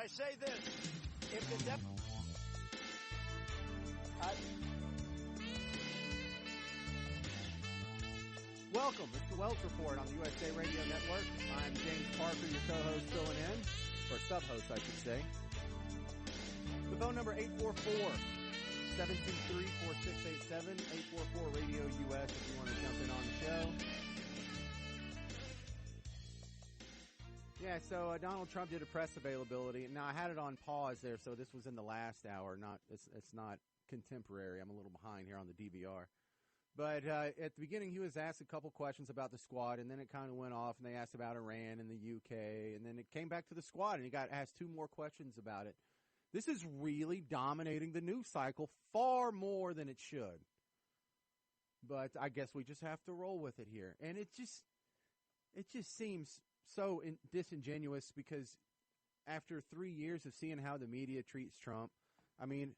I say this. If the Welcome. It's the Welch Report on the USA Radio Network. I'm James Parker, your co-host filling in, or sub-host, I should say. The phone number 844-723-4687, 844-RADIO-US if you want to jump in on the show. Yeah, so Donald Trump did a press availability. Now, I had it on pause there, so this was in the last hour. It's not contemporary. I'm a little behind here on the DVR. But at the beginning, he was asked a couple questions about the squad, and then it kind of went off, and they asked about Iran and the UK, and then it came back to the squad, and he got asked two more questions about it. This is really dominating the news cycle far more than it should. But I guess we just have to roll with it here. And it just seems so disingenuous because after 3 years of seeing how the media treats Trump, I mean,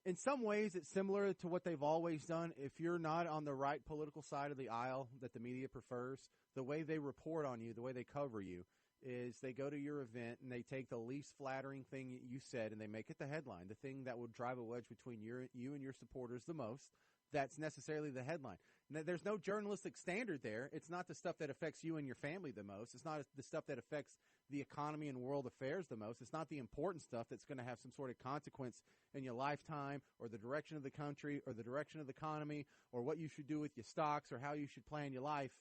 in some ways, it's similar to what they've always done. If you're not on the right political side of the aisle that the media prefers, the way they report on you, the way they cover you, is they go to your event and they take the least flattering thing you said and they make it the headline, the thing that would drive a wedge between you and your supporters the most. That's necessarily the headline. Now, there's no journalistic standard there. It's not the stuff that affects you and your family the most. It's not the stuff that affects the economy and world affairs the most. It's not the important stuff that's going to have some sort of consequence in your lifetime or the direction of the country or the direction of the economy or what you should do with your stocks or how you should plan your life.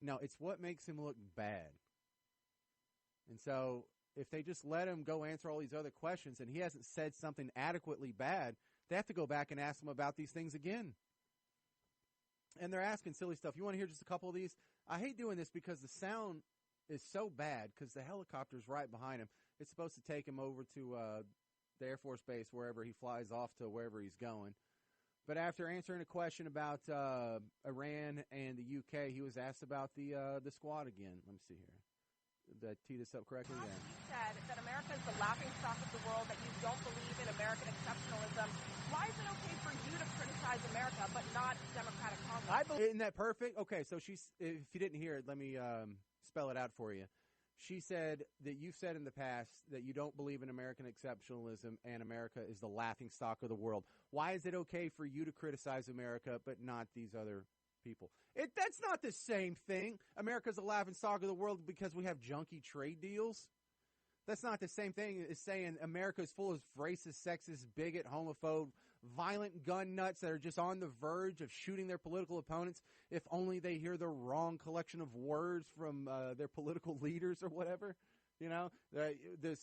No, it's what makes him look bad. And so if they just let him go answer all these other questions and he hasn't said something adequately bad, they have to go back and ask him about these things again. And they're asking silly stuff. You want to hear just a couple of these? I hate doing this because the sound is so bad because the helicopter's right behind him. It's supposed to take him over to the Air Force Base, wherever he flies off to, wherever he's going. But after answering a question about Iran and the UK, he was asked about the squad again. Let me see here. Did I tee this up correctly? Yeah. You said that America is the laughingstock of the world, that you don't believe in American exceptionalism. Why is it okay for you to criticize America but not Democratic Congress? Isn't that perfect? Okay, so if you didn't hear it, let me spell it out for you. She said that you've said in the past that you don't believe in American exceptionalism and America is the laughingstock of the world. Why is it okay for you to criticize America but not these other people? That's not the same thing. America's the laughingstock of the world because we have junky trade deals. That's not the same thing as saying America is full of racist, sexist, bigot, homophobe, violent gun nuts that are just on the verge of shooting their political opponents if only they hear the wrong collection of words from their political leaders or whatever. You know,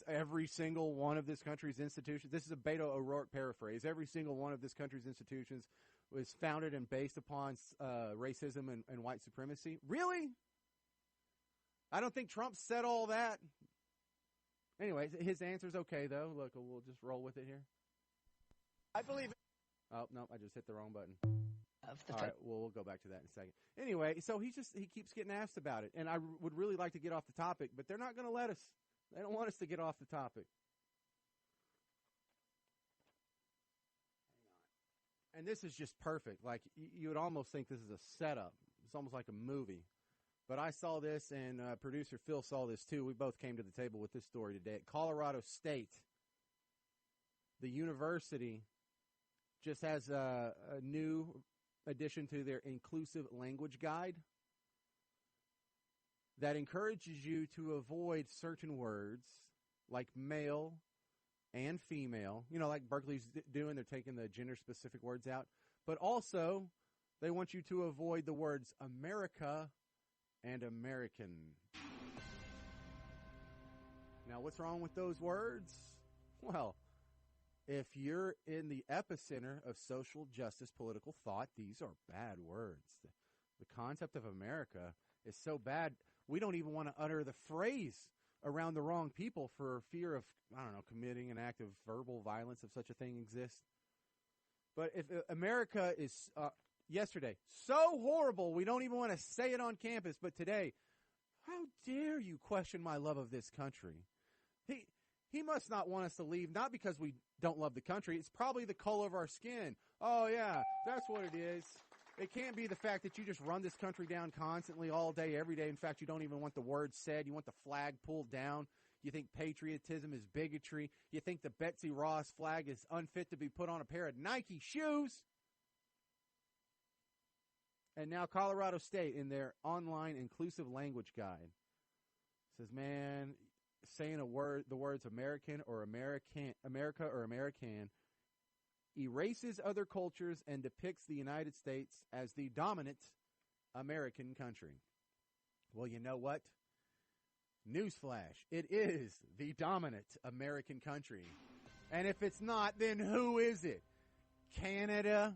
every single one of this country's institutions, this is a Beto O'Rourke paraphrase, every single one of this country's institutions was founded and based upon racism and white supremacy. Really? I don't think Trump said all that. Anyway, his answer's okay, though. Look, we'll just roll with it here. I believe. Oh, no, I just hit the wrong button. All right, well, we'll go back to that in a second. Anyway, so he keeps getting asked about it, and I would really like to get off the topic, but they're not going to let us. They don't want us to get off the topic. Hang on. And this is just perfect. Like, you would almost think this is a setup. It's almost like a movie. But I saw this, and producer Phil saw this, too. We both came to the table with this story today. At Colorado State, the university just has a new addition to their inclusive language guide that encourages you to avoid certain words like male and female. You know, like Berkeley's doing, they're taking the gender-specific words out. But also, they want you to avoid the words America and American. Now, what's wrong with those words? Well, if you're in the epicenter of social justice political thought, these are bad words. The concept of America is so bad, we don't even want to utter the phrase around the wrong people for fear of, committing an act of verbal violence if such a thing exists. But if America is, yesterday, so horrible, we don't even want to say it on campus, but today, how dare you question my love of this country? He must not want us to leave, not because we don't love the country. It's probably the color of our skin. Oh, yeah, that's what it is. It can't be the fact that you just run this country down constantly all day, every day. In fact, you don't even want the words said. You want the flag pulled down. You think patriotism is bigotry. You think the Betsy Ross flag is unfit to be put on a pair of Nike shoes. And now Colorado State, in their online inclusive language guide, says, man, saying the words American or America or American erases other cultures and depicts the United States as the dominant American country. Well, you know what? Newsflash, it is the dominant American country. And if it's not, then who is it? Canada,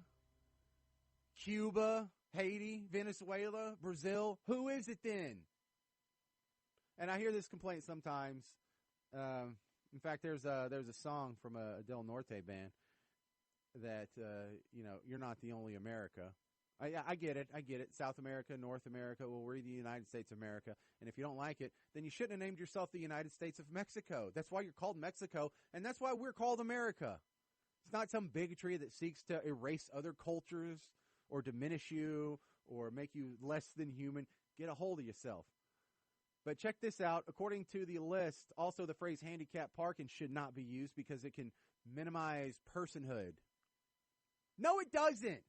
Cuba, Haiti, Venezuela, Brazil? Who is it then? And I hear this complaint sometimes. In fact, there's a song from a Del Norte band that, you're not the only America. I get it. South America, North America. Well, we're the United States of America. And if you don't like it, then you shouldn't have named yourself the United States of Mexico. That's why you're called Mexico, and that's why we're called America. It's not some bigotry that seeks to erase other cultures or diminish you or make you less than human. Get a hold of yourself. But check this out. According to the list, also the phrase handicap parking should not be used because it can minimize personhood. No, it doesn't.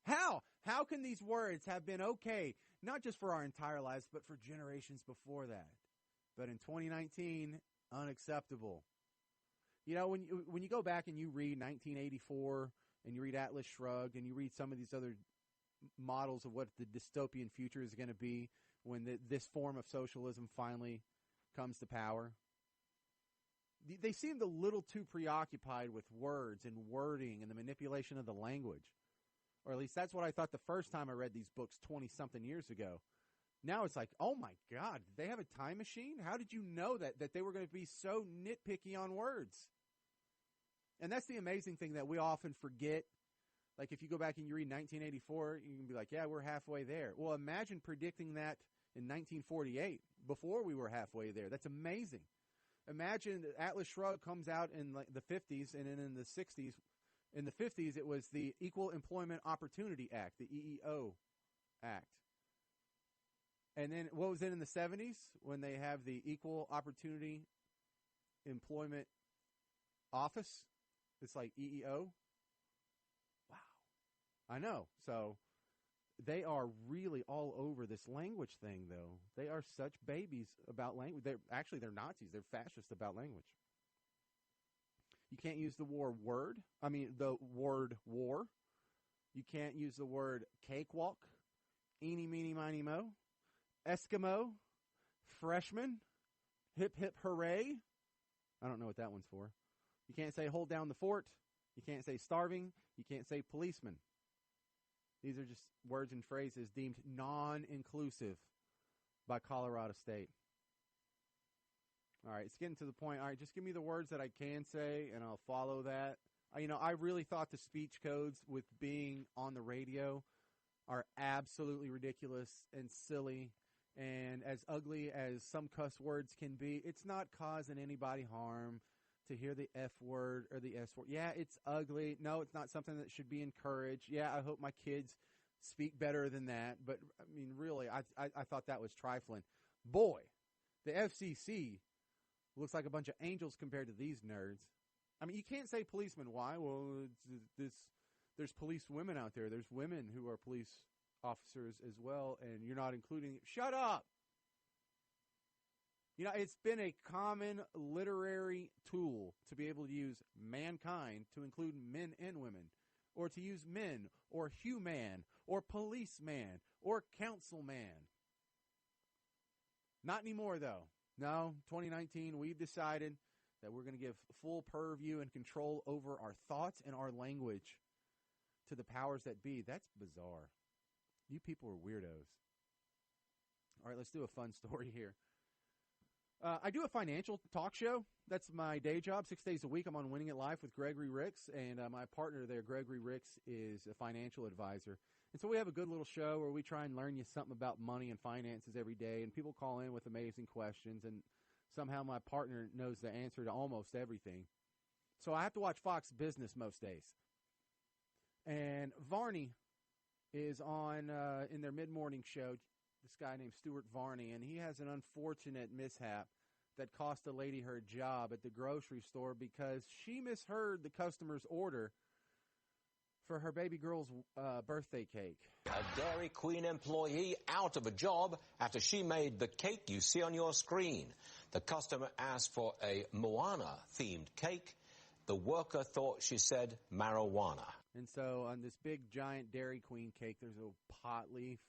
How? How can these words have been okay, not just for our entire lives, but for generations before that? But in 2019, unacceptable. You know, when you go back and you read 1984 and you read Atlas Shrugged and you read some of these other models of what the dystopian future is going to be when this form of socialism finally comes to power, they seemed a little too preoccupied with words and wording and the manipulation of the language. Or at least that's what I thought the first time I read these books 20-something years ago. Now it's like, oh my God, did they have a time machine? How did you know that they were going to be so nitpicky on words? And that's the amazing thing that we often forget. Like if you go back and you read 1984, you can be like, yeah, we're halfway there. Well, imagine predicting that in 1948, before we were halfway there. That's amazing. Imagine Atlas Shrugged comes out in like the 50s, and then in the 60s, in the 50s, it was the Equal Employment Opportunity Act, the EEO Act. And then what was it in the 70s when they have the Equal Opportunity Employment Office? It's like EEO. Wow. I know. So they are really all over this language thing, though. They are such babies about language. They're Nazis. They're fascist about language. You can't use the word war. You can't use the word cakewalk, eeny, meeny, miny, mo, Eskimo, freshman, hip, hip, hooray. I don't know what that one's for. You can't say hold down the fort. You can't say starving. You can't say policeman. These are just words and phrases deemed non-inclusive by Colorado State. All right, it's getting to the point. All right, just give me the words that I can say, and I'll follow that. I really thought the speech codes with being on the radio are absolutely ridiculous and silly. And as ugly as some cuss words can be, it's not causing anybody harm to hear the F word or the S word. Yeah, it's ugly. No, it's not something that should be encouraged. Yeah, I hope my kids speak better than that. But, really, I thought that was trifling. Boy, the FCC looks like a bunch of angels compared to these nerds. You can't say policemen. Why? Well, there's police women out there. There's women who are police officers as well, and you're not including. Shut up! It's been a common literary tool to be able to use mankind to include men and women, or to use men, or human, or policeman, or councilman. Not anymore, though. No, 2019, we've decided that we're going to give full purview and control over our thoughts and our language to the powers that be. That's bizarre. You people are weirdos. All right, let's do a fun story here. I do a financial talk show. That's my day job, 6 days a week. I'm on Winning It Live with Gregory Ricks, and my partner there, Gregory Ricks, is a financial advisor. And so we have a good little show where we try and learn you something about money and finances every day, and people call in with amazing questions, and somehow my partner knows the answer to almost everything. So I have to watch Fox Business most days. And Varney is on in their mid-morning show. this guy named Stuart Varney, and he has an unfortunate mishap that cost a lady her job at the grocery store because she misheard the customer's order for her baby girl's birthday cake. A Dairy Queen employee out of a job after she made the cake you see on your screen. The customer asked for a Moana-themed cake. The worker thought she said marijuana. And so on this big, giant Dairy Queen cake, there's a pot leaf.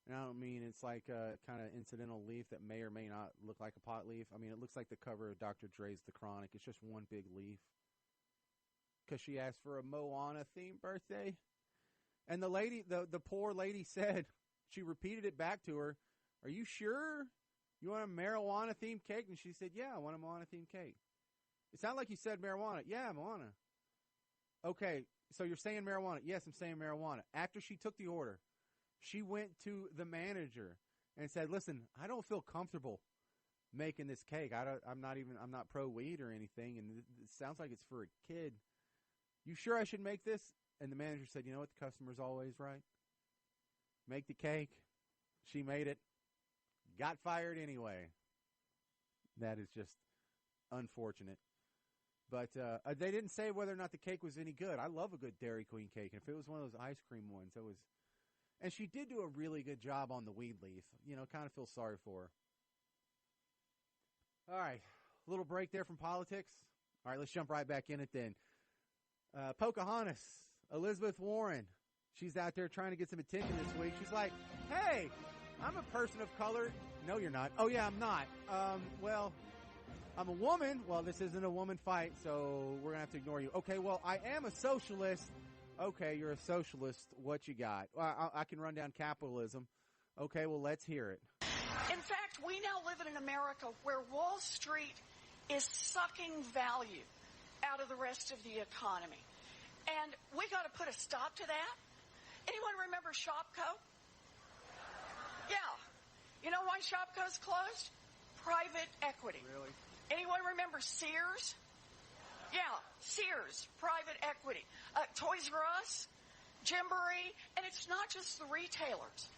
And I don't mean it's like a kind of incidental leaf that may or may not look like a pot leaf. I mean, it looks like the cover of Dr. Dre's The Chronic. It's just one big leaf. Because she asked for a Moana-themed birthday. And the lady, the poor lady said, she repeated it back to her, "Are you sure you want a marijuana-themed cake?" And she said, "Yeah, I want a Moana-themed cake." It sounded like you said marijuana. "Yeah, Moana." "Okay, so you're saying marijuana?" "Yes, I'm saying marijuana." After she took the order, she went to the manager and said, "Listen, I don't feel comfortable making this cake. I'm not pro-weed or anything, and it sounds like it's for a kid. You sure I should make this?" And the manager said, "You know what? The customer's always right. Make the cake." She made it. Got fired anyway. That is just unfortunate. But they didn't say whether or not the cake was any good. I love a good Dairy Queen cake. And if it was one of those ice cream ones, it was. And she did do a really good job on the weed leaf. You know, kind of feel sorry for her. All right, a little break there from politics. All right, let's jump right back in it then. Pocahontas, Elizabeth Warren, she's out there trying to get some attention this week. She's like, "Hey, I'm a person of color." "No, you're not." "Oh, yeah, I'm not." Well, I'm a woman." "Well, this isn't a woman fight, so we're going to have to ignore you." "Okay, well, I am a socialist." "Okay, you're a socialist. What you got?" "Well, I can run down capitalism." "Okay, well, let's hear it." In fact, we now live in an America where Wall Street is sucking value out of the rest of the economy. And we got to put a stop to that. Anyone remember Shopko? Yeah. You know why Shopko's closed? Private equity. Really? Anyone remember Sears? Yeah, Sears, private equity. Toys R Us, Gymboree, and it's not just the retailers.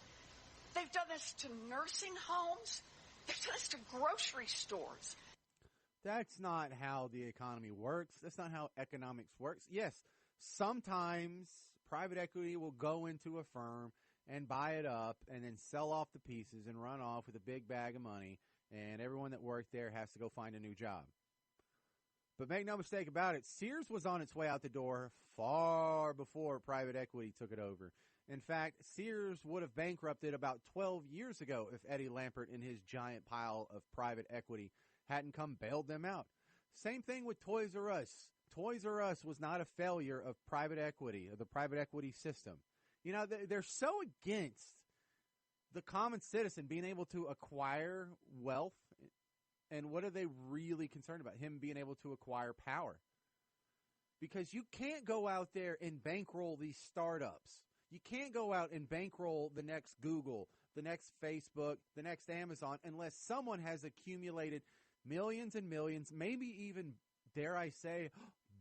They've done this to nursing homes. They've done this to grocery stores. That's not how the economy works. That's not how economics works. Yes, sometimes private equity will go into a firm and buy it up and then sell off the pieces and run off with a big bag of money, and everyone that worked there has to go find a new job. But make no mistake about it, Sears was on its way out the door far before private equity took it over. In fact, Sears would have bankrupted about 12 years ago if Eddie Lampert and his giant pile of private equity hadn't come bailed them out. Same thing with Toys R Us. Toys R Us was not a failure of private equity, of the private equity system. You know, they're so against the common citizen being able to acquire wealth. And what are they really concerned about? Him being able to acquire power. Because you can't go out there and bankroll these startups. You can't go out and bankroll the next Google, the next Facebook, the next Amazon, unless someone has accumulated millions and millions, maybe even, dare I say,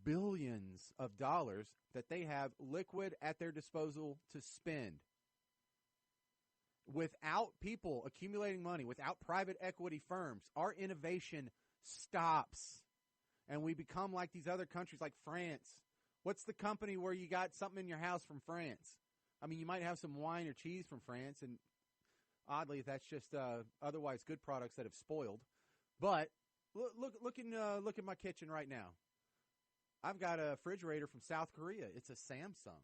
billions of dollars that they have liquid at their disposal to spend. Without people accumulating money, without private equity firms, our innovation stops. And we become like these other countries like France. What's the company where you got something in your house from France? I mean, you might have some wine or cheese from France, and oddly, that's just otherwise good products that have spoiled. But look at my kitchen right now. I've got a refrigerator from South Korea. It's a Samsung.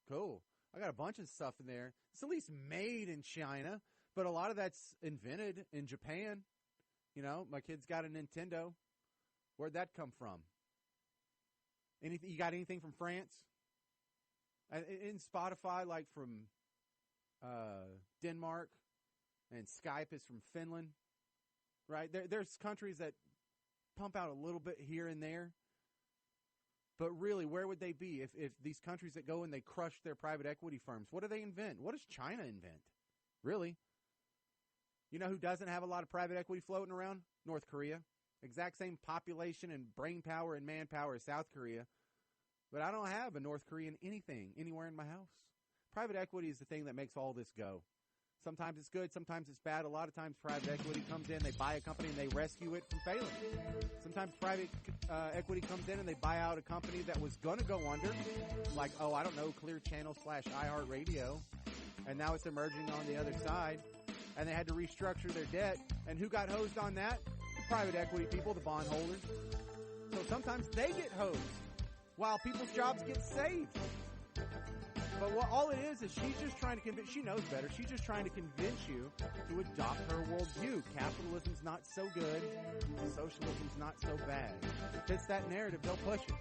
Cool. I got a bunch of stuff in there. It's at least made in China, but a lot of that's invented in Japan. You know, my kid's got a Nintendo. Where'd that come from? Anything? You got anything from France? In Spotify, like from Denmark, and Skype is from Finland, right? There's countries that pump out a little bit here and there. But really, where would they be if these countries that go and they crush their private equity firms? What do they invent? What does China invent? Really? You know who doesn't have a lot of private equity floating around? North Korea. Exact same population and brain power and manpower as South Korea. But I don't have a North Korean anything anywhere in my house. Private equity is the thing that makes all this go. Sometimes it's good, sometimes it's bad. A lot of times private equity comes in, they buy a company, and they rescue it from failing. Sometimes private equity comes in and they buy out a company that was going to go under, like, Clear Channel / iHeartRadio, and now it's emerging on the other side, and they had to restructure their debt. And who got hosed on that? The private equity people, the bondholders. So sometimes they get hosed while people's jobs get saved. But all it is she's just trying to convince, she knows better, she's just trying to convince you to adopt her worldview. Capitalism's not so good, socialism's not so bad. If it fits that narrative, they'll push it.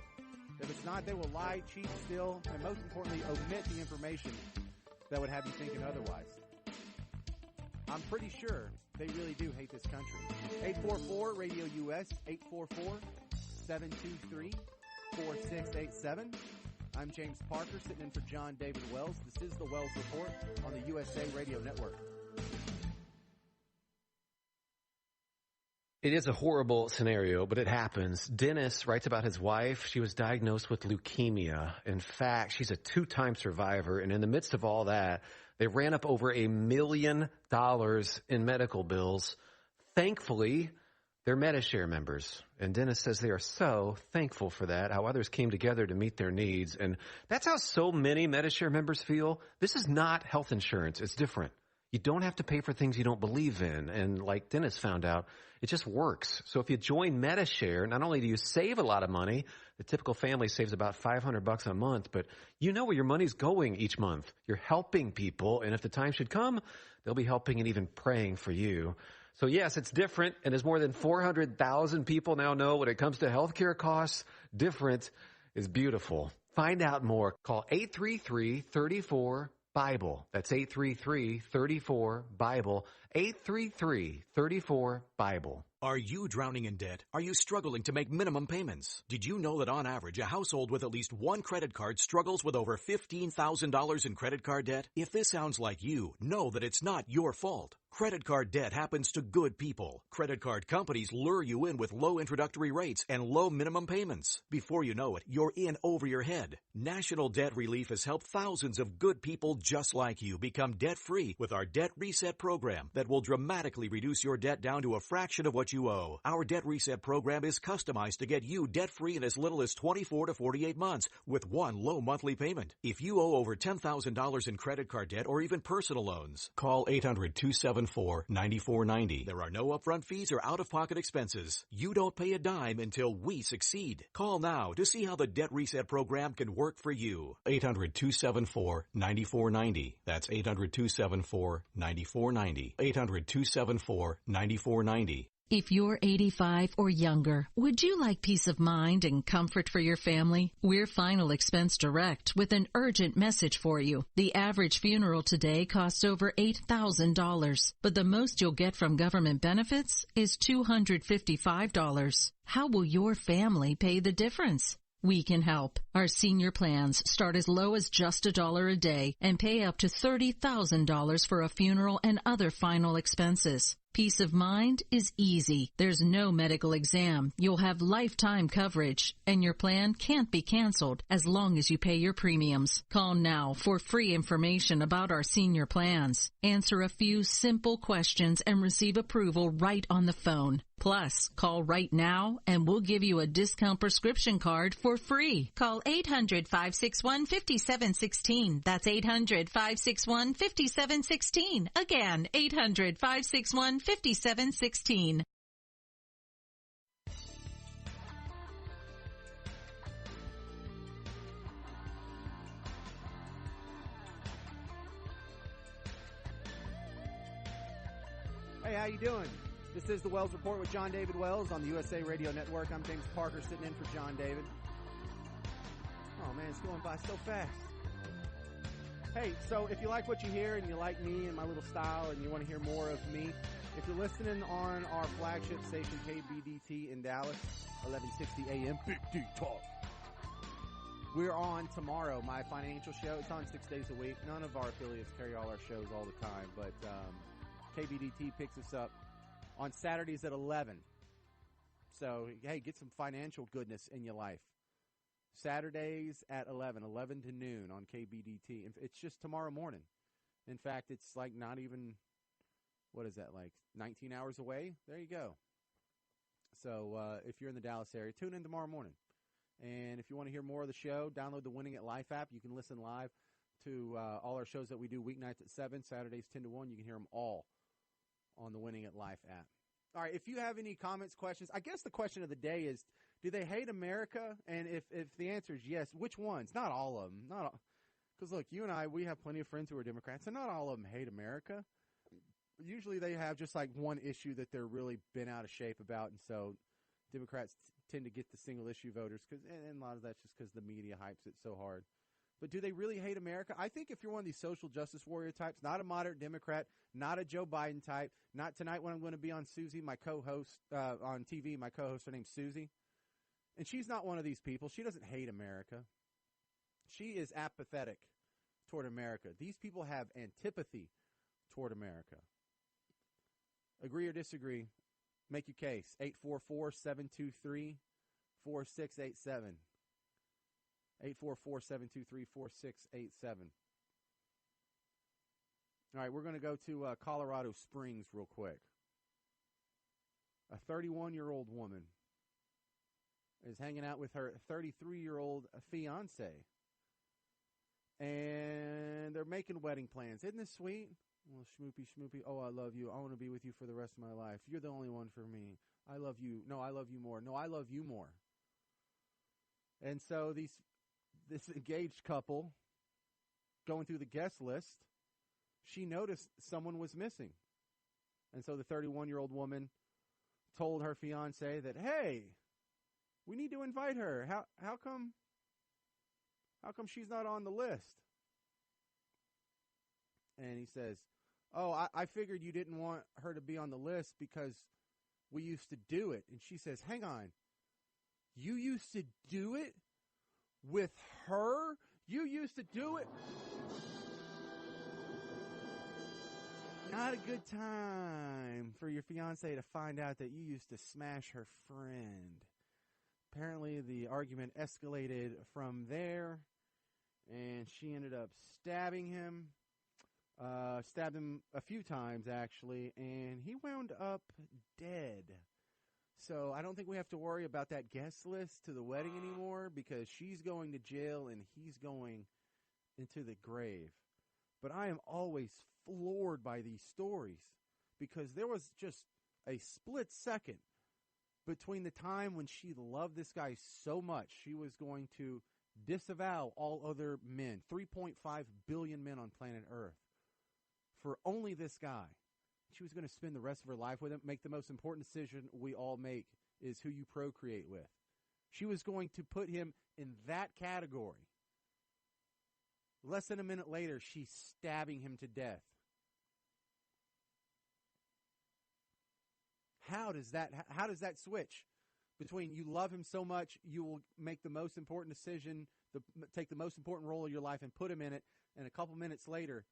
If it's not, they will lie, cheat, steal, and most importantly, omit the information that would have you thinking otherwise. I'm pretty sure they really do hate this country. 844-RADIO-US, 844-723-4687. I'm James Parker, sitting in for John David Wells. This is the Wells Report on the USA Radio Network. It is a horrible scenario, but it happens. Dennis writes about his wife. She was diagnosed with leukemia. In fact, she's a 2-time survivor, and in the midst of all that, they ran up over $1 million in medical bills. Thankfully, they're Medi-Share members, and Dennis says they are so thankful for that, how others came together to meet their needs, and that's how so many Medi-Share members feel. This is not health insurance. It's different. You don't have to pay for things you don't believe in, and like Dennis found out, it just works. So if you join Medi-Share, not only do you save a lot of money, the typical family saves about $500 a month, but you know where your money's going each month. You're helping people, and if the time should come, they'll be helping and even praying for you. So yes, it's different, and as more than 400,000 people now know when it comes to healthcare costs, different is beautiful. Find out more. Call 833-34-BIBLE. That's 833-34-BIBLE. 833-34-BIBLE. Are you drowning in debt? Are you struggling to make minimum payments? Did you know that on average, a household with at least one credit card struggles with over $15,000 in credit card debt? If this sounds like you, know that it's not your fault. Credit card debt happens to good people. Credit card companies lure you in with low introductory rates and low minimum payments. Before you know it, you're in over your head. National Debt Relief has helped thousands of good people just like you become debt-free with our Debt Reset program that will dramatically reduce your debt down to a fraction of what you owe. Our Debt Reset program is customized to get you debt-free in as little as 24 to 48 months with one low monthly payment. If you owe over $10,000 in credit card debt or even personal loans, call 800-274-9490. There are no upfront fees or out-of-pocket expenses. You don't pay a dime until we succeed. Call now to see how the Debt Reset program can work for you. 800-274-9490. That's 800-274-9490. 800-274-9490. If you're 85 or younger, would you like peace of mind and comfort for your family? We're Final Expense Direct with an urgent message for you. The average funeral today costs over $8,000, but the most you'll get from government benefits is $255. How will your family pay the difference? We can help. Our senior plans start as low as just $1 a day and pay up to $30,000 for a funeral and other final expenses. Peace of mind is easy. There's no medical exam. You'll have lifetime coverage, and your plan can't be canceled as long as you pay your premiums. Call now for free information about our senior plans. Answer a few simple questions and receive approval right on the phone. Plus, call right now and we'll give you a discount prescription card for free. Call 800-561-5716. That's 800-561-5716. Again, 800-561-5716. Hey, how you doing? This is the Wells Report with John David Wells on the USA Radio Network. I'm James Parker, sitting in for John David. Oh, man, it's going by so fast. Hey, so if you like what you hear and you like me and my little style and you want to hear more of me, if you're listening on our flagship station, KBDT in Dallas, 1160 AM, Big D Talk. We're on tomorrow, my financial show. It's on 6 days a week. None of our affiliates carry all our shows all the time, but KBDT picks us up on Saturdays at 11. So, hey, get some financial goodness in your life. Saturdays at 11 to noon on KBDT. It's just tomorrow morning. In fact, it's like not even, what is that, like 19 hours away? There you go. So if you're in the Dallas area, tune in tomorrow morning. And if you want to hear more of the show, download the Winning at Life app. You can listen live to all our shows that we do weeknights at 7, Saturdays 10 to 1. You can hear them all on the Winning at Life app. All right, if you have any comments, questions, I guess the question of the day is, do they hate America? And if the answer is yes, which ones? Not all of them. Because, look, you and I, we have plenty of friends who are Democrats, and not all of them hate America. Usually they have just like one issue that they're really bent out of shape about, and so Democrats tend to get the single-issue voters, and a lot of that's just because the media hypes it so hard. But do they really hate America? I think if you're one of these social justice warrior types, not a moderate Democrat, not a Joe Biden type, not tonight when I'm going to be on Susie, my co-host on TV, my co-host, her name's Susie, and she's not one of these people. She doesn't hate America. She is apathetic toward America. These people have antipathy toward America. Agree or disagree? Make your case. 844-723-4687. 844-723-4687. All right, we're going to go to Colorado Springs real quick. A 31-year-old woman is hanging out with her 33-year-old fiance. And they're making wedding plans. Isn't this sweet? Well, schmoopy. Oh, I love you. I want to be with you for the rest of my life. You're the only one for me. I love you. No, I love you more. No, I love you more. And so this engaged couple, going through the guest list, she noticed someone was missing. And so the 31-year-old woman told her fiance that, hey, we need to invite her. How come she's not on the list? And he says, oh, I figured you didn't want her to be on the list because we used to do it. And she says, hang on. You used to do it with her? You used to do it? Not a good time for your fiance to find out that you used to smash her friend. Apparently the argument escalated from there, and she ended up stabbing him. Stabbed him a few times, actually, and he wound up dead. So I don't think we have to worry about that guest list to the wedding anymore, because she's going to jail and he's going into the grave. But I am always floored by these stories, because there was just a split second between the time when she loved this guy so much she was going to disavow all other men, 3.5 billion men on planet Earth, for only this guy. She was going to spend the rest of her life with him, make the most important decision we all make is who you procreate with. She was going to put him in that category. Less than a minute later, she's stabbing him to death. How does that switch between you love him so much you will make the most important decision, take the most important role of your life and put him in it, and a couple minutes later,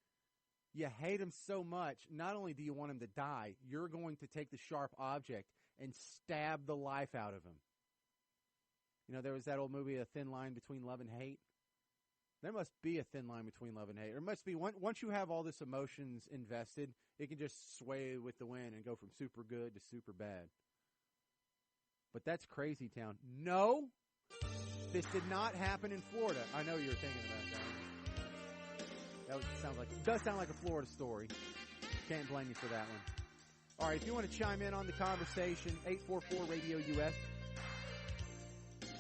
you hate him so much, not only do you want him to die, you're going to take the sharp object and stab the life out of him. You know, there was that old movie, A Thin Line Between Love and Hate. There must be a thin line between love and hate. There must be, once you have all this emotions invested, it can just sway with the wind and go from super good to super bad. But that's crazy town. No, this did not happen in Florida. I know you're thinking about that. It does sound like a Florida story. Can't blame you for that one. All right, if you want to chime in on the conversation, 844-RADIO-US,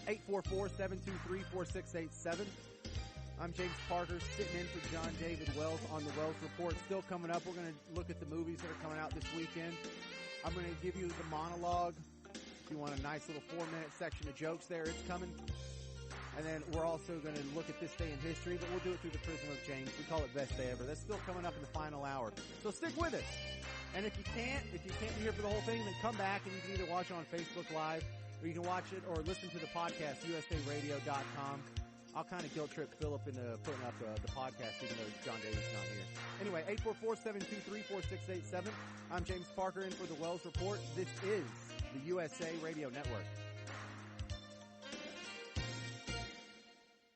844-723-4687. I'm James Parker, sitting in for John David Wells on the Wells Report. Still coming up, we're going to look at the movies that are coming out this weekend. I'm going to give you the monologue. If you want a nice little 4-minute section of jokes there, it's coming. And then we're also going to look at this day in history, but we'll do it through the prism of James. We call it Best Day Ever. That's still coming up in the final hour. So stick with us. And if you can't be here for the whole thing, then come back and you can either watch it on Facebook Live, or you can watch it or listen to the podcast, usaradio.com. I'll kind of guilt trip Philip into putting up the podcast, even though John Davis not here. Anyway, 844-723-4687. I'm James Parker in for the Wells Report. This is the USA Radio Network.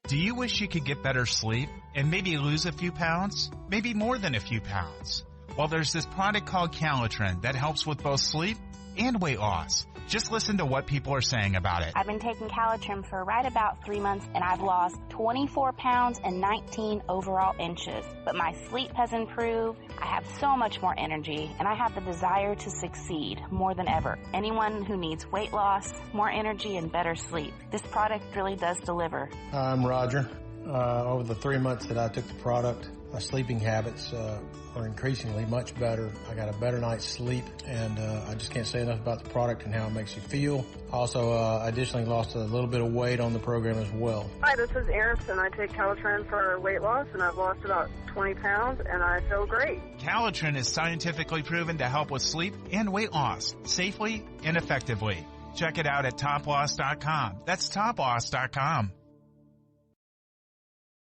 Do you wish you could get better sleep and maybe lose a few pounds? Maybe more than a few pounds? Well, there's this product called Calitrin that helps with both sleep and weight loss. Just listen to what people are saying about it. I've been taking Calitrin for right about 3 months, and I've lost 24 pounds and 19 overall inches. But my sleep has improved. I have so much more energy, and I have the desire to succeed more than ever. Anyone who needs weight loss, more energy, and better sleep, this product really does deliver. I'm Roger. Over the 3 months that I took the product, my sleeping habits are increasingly much better. I got a better night's sleep, and I just can't say enough about the product and how it makes you feel. Also, additionally lost a little bit of weight on the program as well. Hi, this is Erin, and I take Calitrin for weight loss, and I've lost about 20 pounds, and I feel great. Calitrin is scientifically proven to help with sleep and weight loss safely and effectively. Check it out at toploss.com. That's toploss.com.